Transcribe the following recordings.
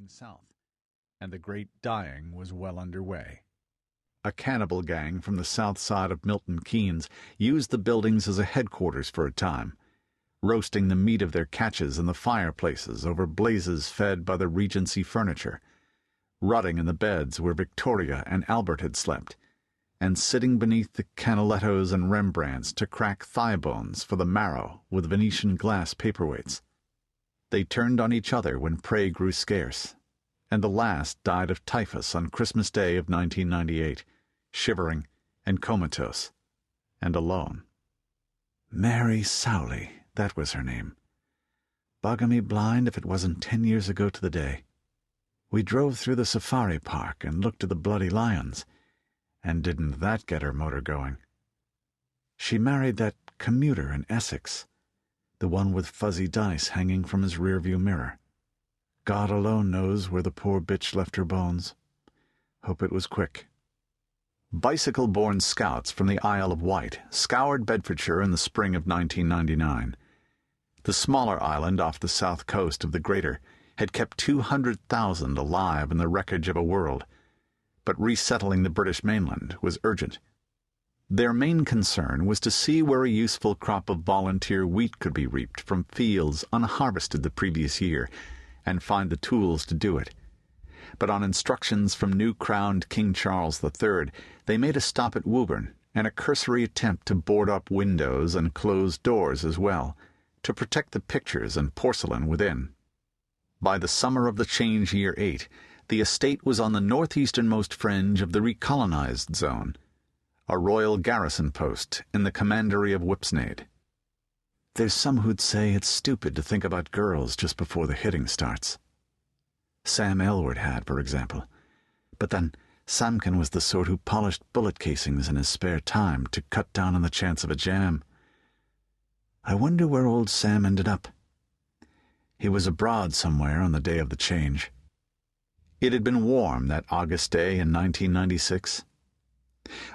moving south, and the great dying was well underway. A cannibal gang from the south side of Milton Keynes used the buildings as a headquarters for a time, roasting the meat of their catches in the fireplaces over blazes fed by the Regency furniture, rotting in the beds where Victoria and Albert had slept, and sitting beneath the Canalettos and Rembrandts to crack thigh bones for the marrow with Venetian glass paperweights. They turned on each other when prey grew scarce, and the last died of typhus on Christmas Day of 1998, shivering and comatose, and alone. Mary Sowley, that was her name. Bugger me blind if it wasn't 10 years ago to the day. We drove through the safari park and looked at the bloody lions, and didn't that get her motor going? She married that commuter in Essex, the one with fuzzy dice hanging from his rearview mirror. God alone knows where the poor bitch left her bones. Hope it was quick. Bicycle-borne scouts from the Isle of Wight scoured Bedfordshire in the spring of 1999. The smaller island off the south coast of the Greater had kept 200,000 alive in the wreckage of a world, but resettling the British mainland was urgent. Their main concern was to see where a useful crop of volunteer wheat could be reaped from fields unharvested the previous year, and find the tools to do it. But on instructions from new-crowned King Charles III, they made a stop at Woburn and a cursory attempt to board up windows and close doors as well, to protect the pictures and porcelain within. By the summer of the change year 8, the estate was on the northeasternmost fringe of the recolonized zone, a royal garrison post in the commandery of Whipsnade. There's some who'd say it's stupid to think about girls just before the hitting starts. Sam Elward had, for example. But then Samkin was the sort who polished bullet casings in his spare time to cut down on the chance of a jam. I wonder where old Sam ended up. He was abroad somewhere on the day of the change. It had been warm that August day in 1996.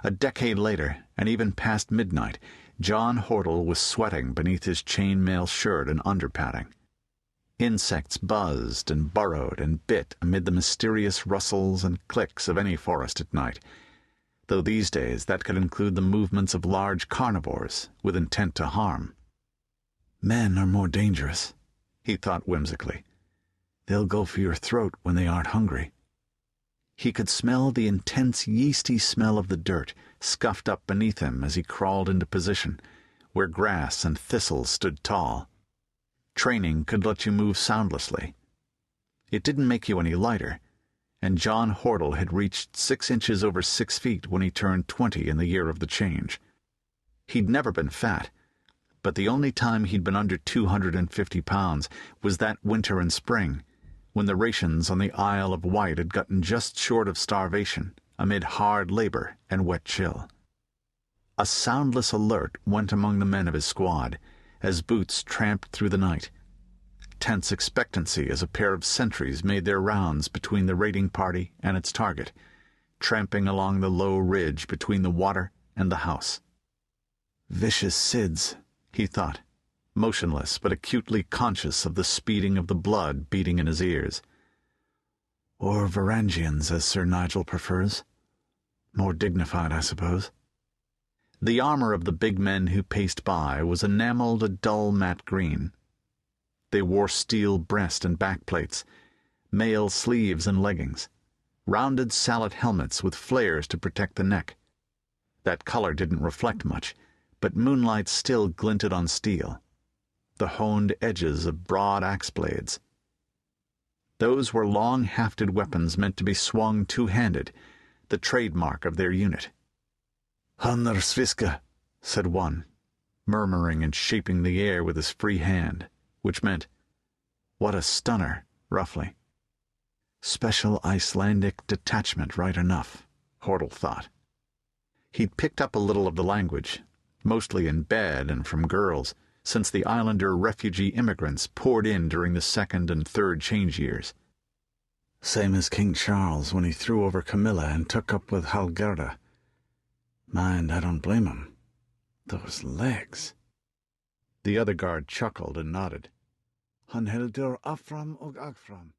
A decade later, and even past midnight, John Hortle was sweating beneath his chainmail shirt and underpadding. Insects buzzed and burrowed and bit amid the mysterious rustles and clicks of any forest at night, though these days that could include the movements of large carnivores with intent to harm. Men are more dangerous, he thought whimsically. They'll go for your throat when they aren't hungry. He could smell the intense yeasty smell of the dirt scuffed up beneath him as he crawled into position, where grass and thistles stood tall. Training could let you move soundlessly. It didn't make you any lighter, and John Hortle had reached 6 inches over 6 feet when he turned 20 in the year of the change. He'd never been fat, but the only time he'd been under 250 pounds was that winter and spring, when the rations on the Isle of Wight had gotten just short of starvation amid hard labor and wet chill. A soundless alert went among the men of his squad as boots tramped through the night, tense expectancy as a pair of sentries made their rounds between the raiding party and its target, tramping along the low ridge between the water and the house. Vicious Sids, he thought, motionless but acutely conscious of the speeding of the blood beating in his ears. Or Varangians, as Sir Nigel prefers. More dignified, I suppose. The armor of the big men who paced by was enameled a dull matte green. They wore steel breast and back plates, mail sleeves and leggings, rounded sallet helmets with flares to protect the neck. That color didn't reflect much, but moonlight still glinted on steel, the honed edges of broad axe blades. Those were long-hafted weapons meant to be swung two-handed, the trademark of their unit. "Hunner Sviska," said one, murmuring and shaping the air with his free hand, which meant, "What a stunner," roughly. Special Icelandic detachment, right enough, Hortle thought. He'd picked up a little of the language, mostly in bed and from girls, since the islander refugee immigrants poured in during the 2nd and 3rd change years. Same as King Charles when he threw over Camilla and took up with Halgerda. Mind, I don't blame him. Those legs. The other guard chuckled and nodded. Han heldur afram og agfram.